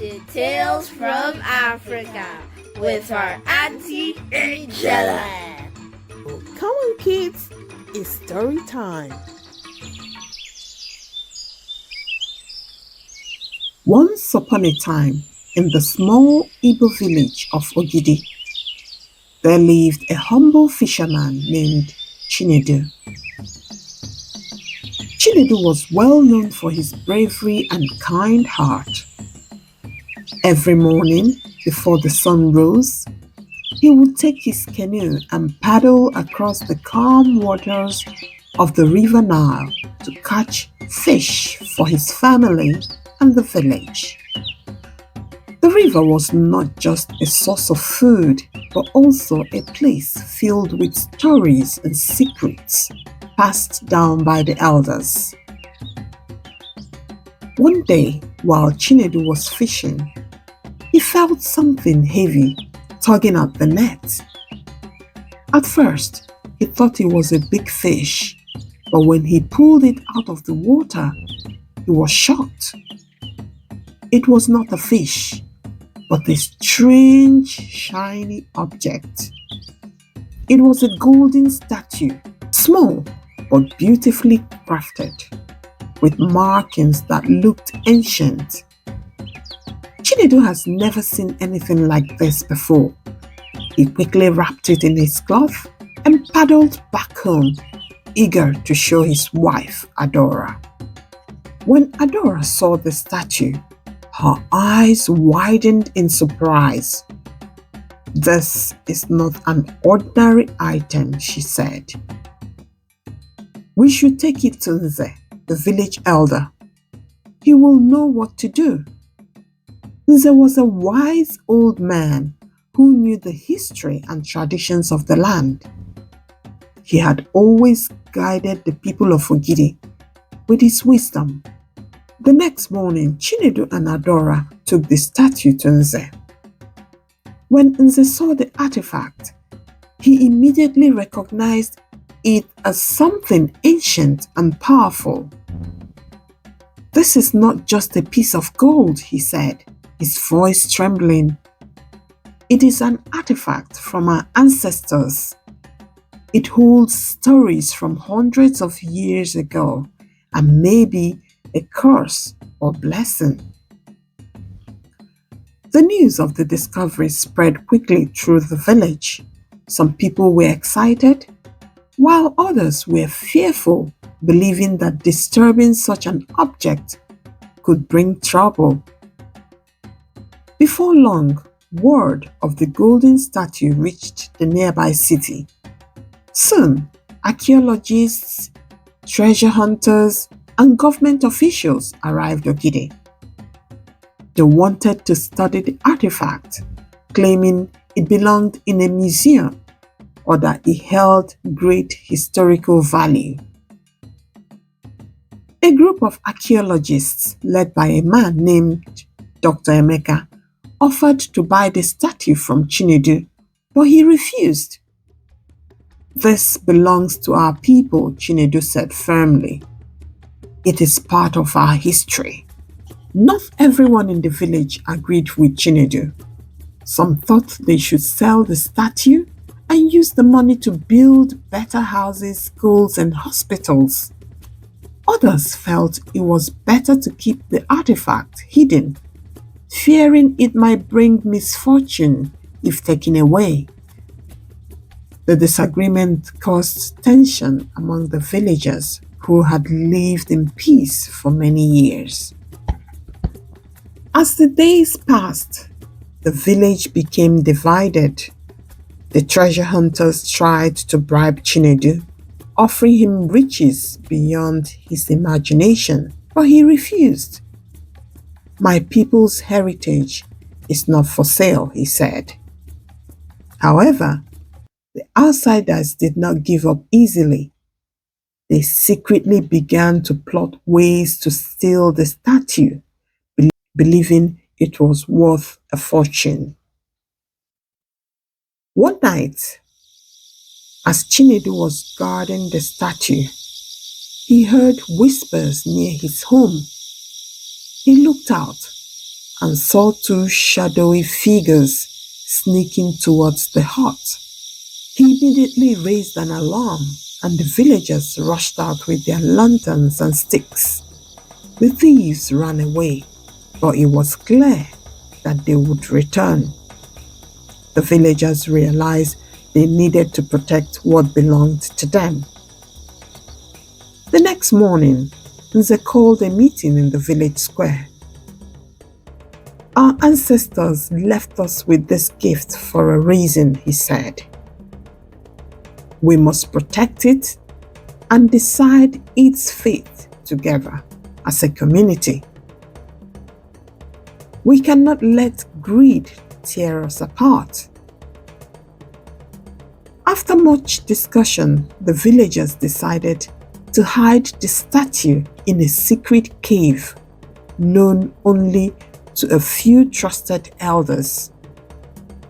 to Tales from Africa with our Auntie Angela. Come on, kids, it's story time. Once upon a time, in the small Igbo village of Ogidi, there lived a humble fisherman named Chinedu. Chinedu was well known for his bravery and kind heart. Every morning, before the sun rose, he would take his canoe and paddle across the calm waters of the River Nile to catch fish for his family and the village. The river was not just a source of food, but also a place filled with stories and secrets passed down by the elders. One day, while Chinedu was fishing, he felt something heavy tugging at the net. At first, he thought it was a big fish, but when he pulled it out of the water, he was shocked. It was not a fish, but a strange, shiny object. It was a golden statue, small but beautifully crafted, with markings that looked ancient. Chinedu has never seen anything like this before. He quickly wrapped it in his cloth and paddled back home, eager to show his wife, Adora. When Adora saw the statue, her eyes widened in surprise. "This is not an ordinary item," she said. "We should take it to Nze, the village elder. He will know what to do." Nze was a wise old man who knew the history and traditions of the land. He had always guided the people of Ogidi with his wisdom. The next morning, Chinedu and Adora took the statue to Nze. When Nze saw the artifact, he immediately recognized it as something ancient and powerful. "This is not just a piece of gold," he said, his voice trembling. "It is an artifact from our ancestors. It holds stories from hundreds of years ago and maybe a curse or blessing." The news of the discovery spread quickly through the village. Some people were excited, while others were fearful, believing that disturbing such an object could bring trouble. Before long, word of the golden statue reached the nearby city. Soon, archaeologists, treasure hunters, and government officials arrived at Ogidi. They wanted to study the artifact, claiming it belonged in a museum or that it held great historical value. A group of archaeologists, led by a man named Dr. Emeka, offered to buy the statue from Chinedu, but he refused. "This belongs to our people," Chinedu said firmly. "It is part of our history." Not everyone in the village agreed with Chinedu. Some thought they should sell the statue and use the money to build better houses, schools, and hospitals. Others felt it was better to keep the artifact hidden, fearing it might bring misfortune if taken away. The disagreement caused tension among the villagers who had lived in peace for many years. As the days passed, the village became divided. The treasure hunters tried to bribe Chinedu, offering him riches beyond his imagination, but he refused. "My people's heritage is not for sale," he said. However, the outsiders did not give up easily. They secretly began to plot ways to steal the statue, believing it was worth a fortune. One night, as Chinedu was guarding the statue, he heard whispers near his home. He looked out and saw two shadowy figures sneaking towards the hut. He immediately raised an alarm, and the villagers rushed out with their lanterns and sticks. The thieves ran away, but it was clear that they would return. The villagers realized they needed to protect what belonged to them. The next morning, Nze called a meeting in the village square. Our ancestors left us with this gift for a reason, he said. We must protect it and decide its fate together as a community. We cannot let greed tear us apart. After much discussion, the villagers decided to hide the statue in a secret cave known only to a few trusted elders.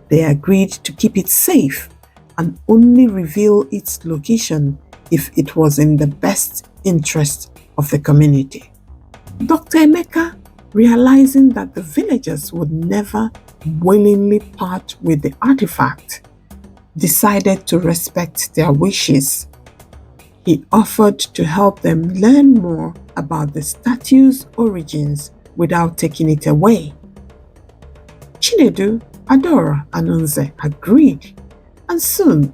They agreed to keep it safe and only reveal its location if it was in the best interest of the community. Dr. Emeka, realizing that the villagers would never willingly part with the artifact, decided to respect their wishes. He offered to help them learn more about the statue's origins without taking it away. Chinedu, Adora, and Nze agreed, and soon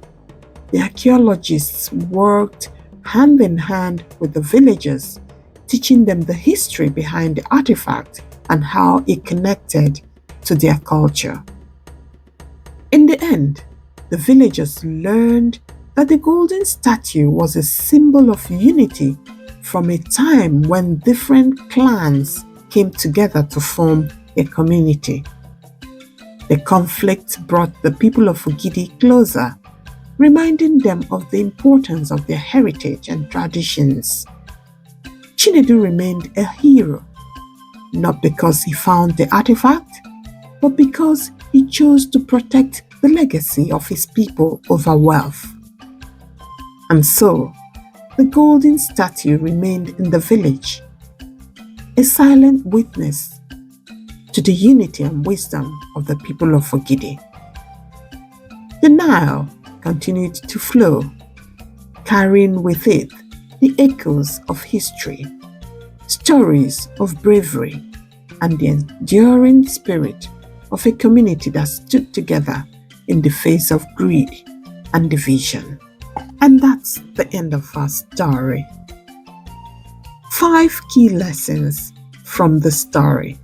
the archaeologists worked hand in hand with the villagers, teaching them the history behind the artifact and how it connected to their culture. In the end, the villagers learned that the golden statue was a symbol of unity from a time when different clans came together to form a community. The conflict brought the people of Ogidi closer, reminding them of the importance of their heritage and traditions. Chinedu remained a hero, not because he found the artifact, but because he chose to protect the legacy of his people over wealth. And so, the golden statue remained in the village, a silent witness to the unity and wisdom of the people of Ogidi. The Nile continued to flow, carrying with it the echoes of history, stories of bravery, and the enduring spirit of a community that stood together in the face of greed and division. And that's the end of our story. 5 key lessons from the story.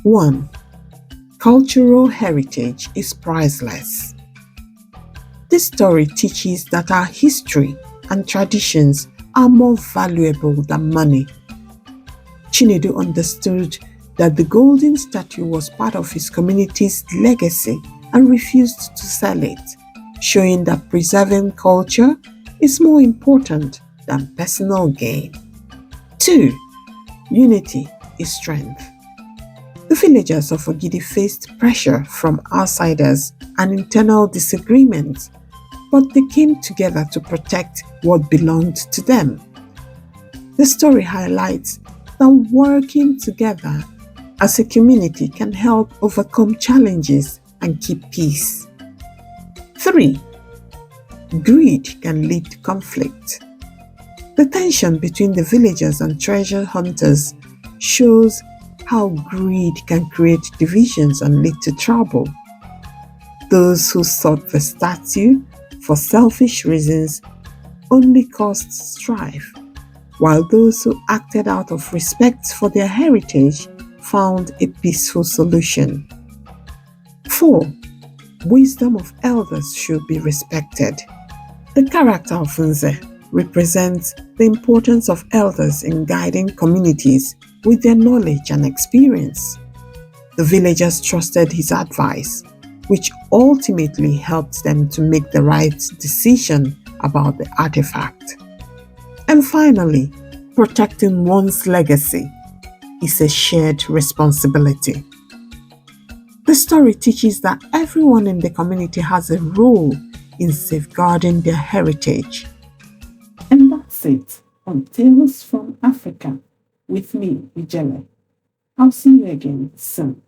1. Cultural heritage is priceless. This story teaches that our history and traditions are more valuable than money. Chinedu understood that the golden statue was part of his community's legacy and refused to sell it, showing that preserving culture is more important than personal gain. 2. Unity is strength. The villagers of Ogidi faced pressure from outsiders and internal disagreements, but they came together to protect what belonged to them. The story highlights that working together as a community can help overcome challenges and keep peace. 3. Greed can lead to conflict. The tension between the villagers and treasure hunters shows how greed can create divisions and lead to trouble. Those who sought the statue for selfish reasons only caused strife, while those who acted out of respect for their heritage found a peaceful solution. 4. Wisdom of elders should be respected. The character of Nze represents the importance of elders in guiding communities with their knowledge and experience. The villagers trusted his advice, which ultimately helped them to make the right decision about the artifact. And finally, protecting one's legacy is a shared responsibility. The story teaches that everyone in the community has a role in safeguarding their heritage. And that's it on Tales from Africa with me, Ijele. I'll see you again soon.